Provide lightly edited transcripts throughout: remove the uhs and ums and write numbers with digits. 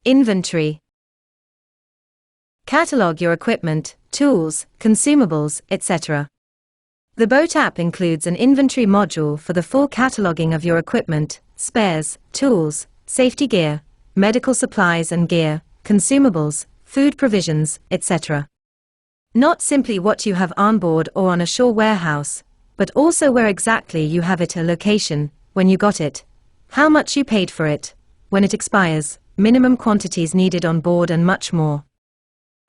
Inventory. Catalog your equipment, tools, consumables, etc. The Boat app includes an inventory module for the full cataloging of your equipment, spares, tools, safety gear, medical supplies and gear, consumables, food provisions, etc. Not simply what you have on board or on a shore warehouse, but also where exactly you have it, a location, when you got it, how much you paid for it, when it expires, minimum quantities needed on board and much more.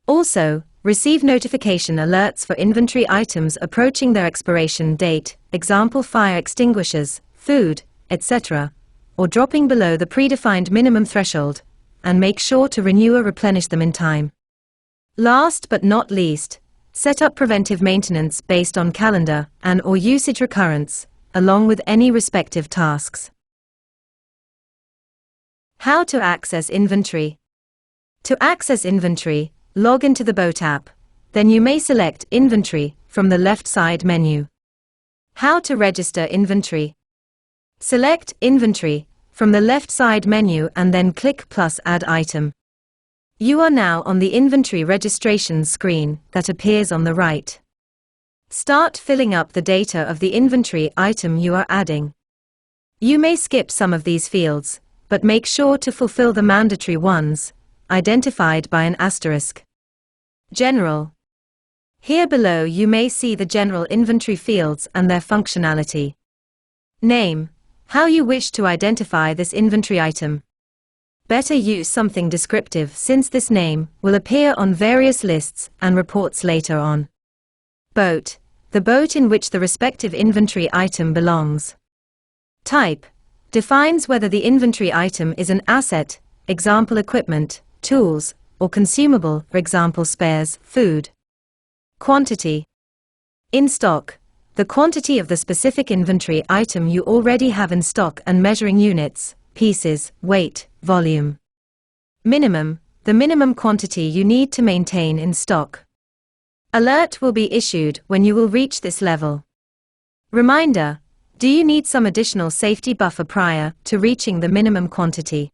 Also, receive notification alerts for inventory items approaching their expiration date, example fire extinguishers, food, etc., or dropping below the predefined minimum threshold, and make sure to renew or replenish them in time. Last but not least, set up preventive maintenance based on calendar and/or usage recurrence, along with any respective tasks. How to access inventory. To access inventory, log into the Boat app. Then you may select Inventory from the left side menu. How to register inventory. Select Inventory from the left side menu and then click plus Add Item. You are now on the inventory registration screen that appears on the right. Start filling up the data of the inventory item you are adding. You may skip some of these fields, but make sure to fulfill the mandatory ones, identified by an asterisk. General. Here below you may see the general inventory fields and their functionality. Name. How you wish to identify this inventory item. Better use something descriptive since this name will appear on various lists and reports later on. Boat. The boat in which the respective inventory item belongs. Type. Defines whether the inventory item is an asset, example equipment, tools, or consumable, for example spares, food. Quantity. In stock. The quantity of the specific inventory item you already have in stock and measuring units, pieces, weight, volume. Minimum. The minimum quantity you need to maintain in stock. Alert will be issued when you will reach this level. Reminder. Do you need some additional safety buffer prior to reaching the minimum quantity?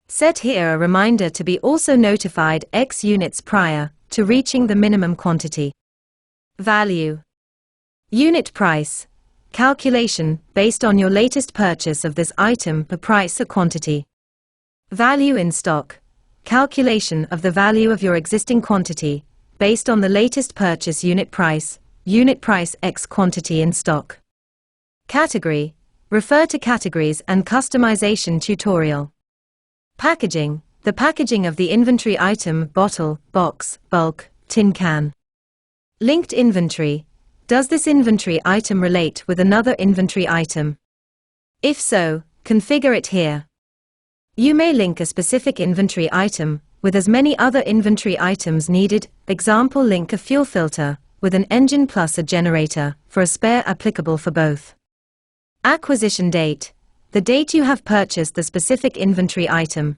Set here a reminder to be also notified X units prior to reaching the minimum quantity. Value. Unit price. Calculation based on your latest purchase of this item per price or quantity. Value in stock. Calculation of the value of your existing quantity based on the latest purchase unit price X quantity in stock. Category. Refer to categories and customization tutorial. Packaging. The packaging of the inventory item, bottle, box, bulk, tin can. Linked inventory. Does this inventory item relate with another inventory item? If so, configure it here. You may link a specific inventory item with as many other inventory items needed, example link a fuel filter with an engine plus a generator for a spare applicable for both. Acquisition date. The date you have purchased the specific inventory item.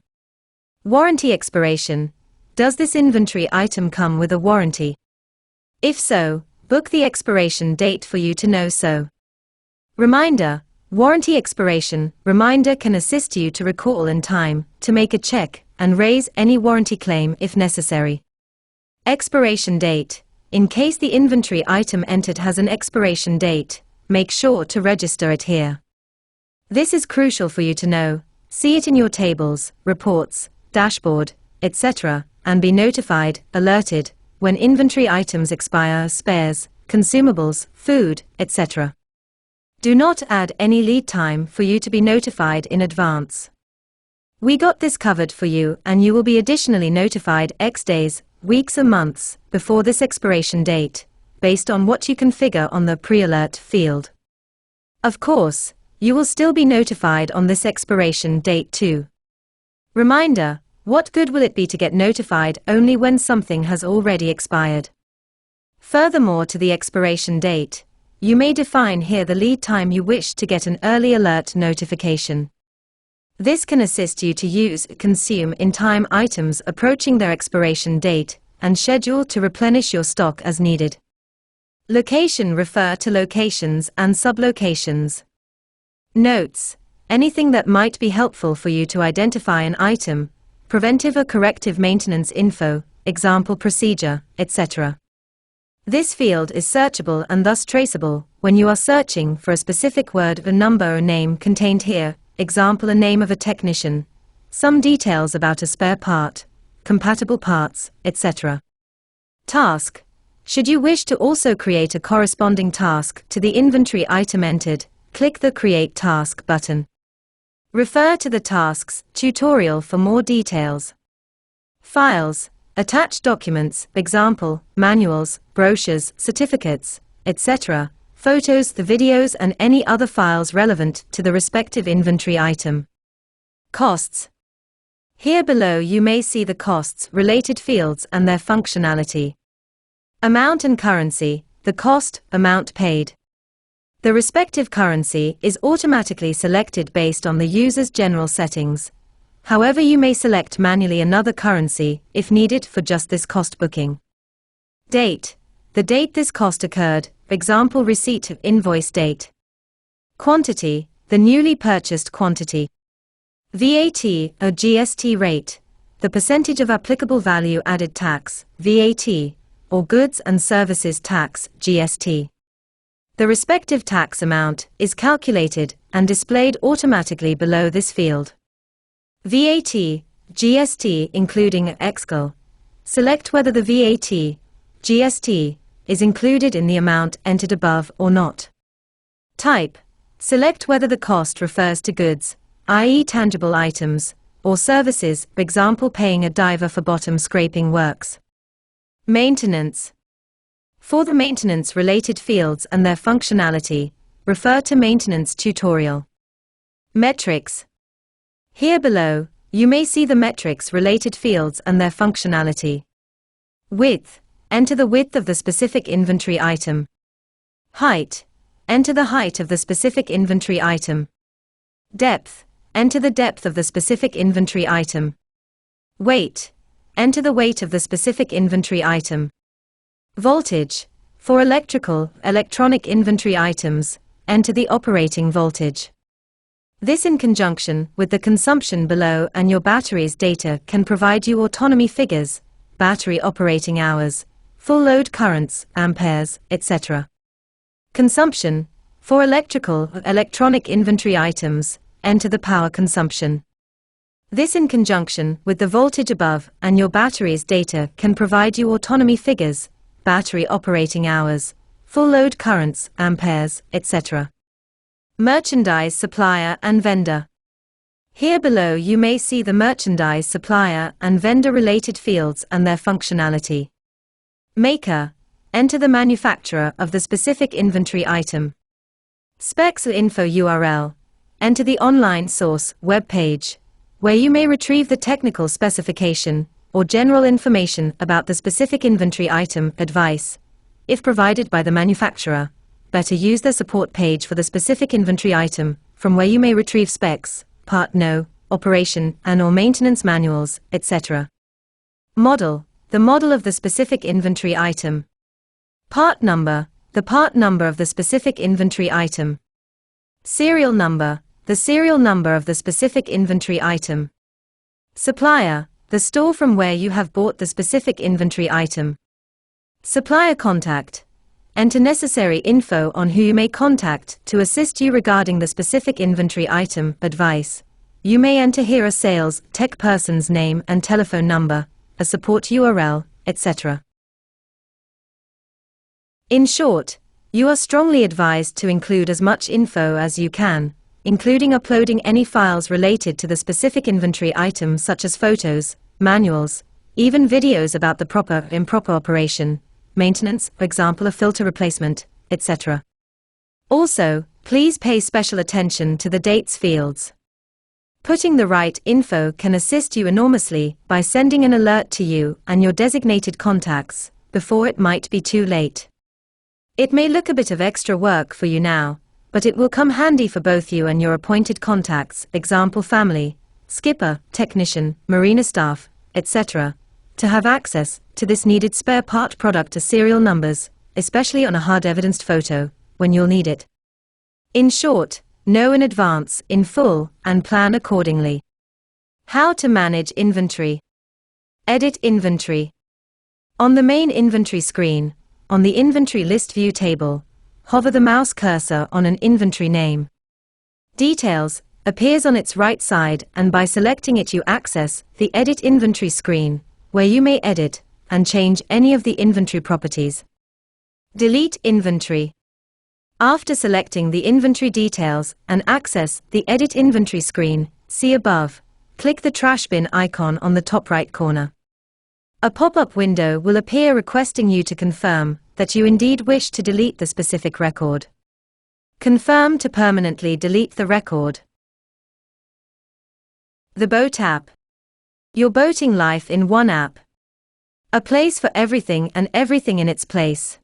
Warranty expiration. Does this inventory item come with a warranty? If so, book the expiration date for you to know so. Reminder. Warranty expiration reminder can assist you to recall in time to make a check and raise any warranty claim if necessary. Expiration date. In case the inventory item entered has an expiration date, make sure to register it here. This is crucial for you to know. See it in your tables, reports, dashboard, etc., and be notified, alerted, when inventory items expire, spares, consumables, food, etc. Do not add any lead time for you to be notified in advance. We got this covered for you and you will be additionally notified X days, weeks or months before this expiration date, based on what you configure on the pre-alert field. Of course, you will still be notified on this expiration date too. Reminder, what good will it be to get notified only when something has already expired? Furthermore to the expiration date, you may define here the lead time you wish to get an early alert notification. This can assist you to use consume in time items approaching their expiration date and schedule to replenish your stock as needed. Location. Refer to locations and sublocations. Notes. Anything that might be helpful for you to identify an item, preventive or corrective maintenance info, example procedure, etc. This field is searchable and thus traceable when you are searching for a specific word, a number or name contained here, example a name of a technician, some details about a spare part, compatible parts, etc. Task. Should you wish to also create a corresponding task to the inventory item entered, click the Create Task button. Refer to the Tasks tutorial for more details. Files. Attached documents, example, manuals, brochures, certificates, etc., photos, the videos and any other files relevant to the respective inventory item. Costs. Here below you may see the costs related fields and their functionality. Amount and currency, the cost, amount paid. The respective currency is automatically selected based on the user's general settings. However, you may select manually another currency if needed for just this cost booking. Date. The date this cost occurred, example receipt of invoice date. Quantity. The newly purchased quantity. VAT or GST rate. The percentage of applicable value added tax, VAT, or goods and services tax, GST. The respective tax amount is calculated and displayed automatically below this field. VAT, GST including EXCL. Select whether the VAT, GST, is included in the amount entered above or not. Type. Select whether the cost refers to goods, i.e. tangible items, or services, for example paying a diver for bottom scraping works. Maintenance. For the maintenance-related fields and their functionality, refer to Maintenance tutorial. Metrics. Here below, you may see the metrics-related fields and their functionality. Width. Enter the width of the specific inventory item. Height. Enter the height of the specific inventory item. Depth. Enter the depth of the specific inventory item. Weight. Enter the weight of the specific inventory item. Voltage. For electrical, electronic inventory items, enter the operating voltage. This in conjunction with the consumption below and your battery's data can provide you autonomy figures, battery operating hours, full load currents, amperes, etc. Consumption. For electrical, electronic inventory items, enter the power consumption. This in conjunction with the voltage above and your battery's data can provide you autonomy figures, battery operating hours, full load currents, amperes, etc. Merchandise supplier and vendor. Here below you may see the merchandise supplier and vendor related fields and their functionality. Maker. Enter the manufacturer of the specific inventory item. Specs or info URL. Enter the online source web page, where you may retrieve the technical specification or general information about the specific inventory item. Advice. If provided by the manufacturer, better use the support page for the specific inventory item, from where you may retrieve specs, part no, operation and/or maintenance manuals, etc. Model. The model of the specific inventory item. Part number. The part number of the specific inventory item. Serial number. The serial number of the specific inventory item. Supplier. The store from where you have bought the specific inventory item. Supplier contact. Enter necessary info on who you may contact to assist you regarding the specific inventory item. Advice. You may enter here a sales tech person's name and telephone number, a support URL, etc. In short, you are strongly advised to include as much info as you can, including uploading any files related to the specific inventory item such as photos, manuals, even videos about the proper or improper operation, maintenance, for example a filter replacement, etc. Also, please pay special attention to the dates fields. Putting the right info can assist you enormously by sending an alert to you and your designated contacts before it might be too late. It may look a bit of extra work for you now, but it will come handy for both you and your appointed contacts, example family, skipper, technician, marina staff, etc., to have access to this needed spare part product or serial numbers, especially on a hard evidenced photo, when you'll need it. In short, know in advance, in full, and plan accordingly. How to manage inventory. Edit inventory. On the main inventory screen, on the inventory list view table, hover the mouse cursor on an inventory name. Details appears on its right side, and by selecting it you access the Edit Inventory screen, where you may edit and change any of the inventory properties. Delete inventory. After selecting the inventory details and access the Edit Inventory screen, see above, click the trash bin icon on the top right corner. A pop-up window will appear requesting you to confirm that you indeed wish to delete the specific record. Confirm to permanently delete the record. TheBoatApp. Your boating life in one app. A place for everything and everything in its place.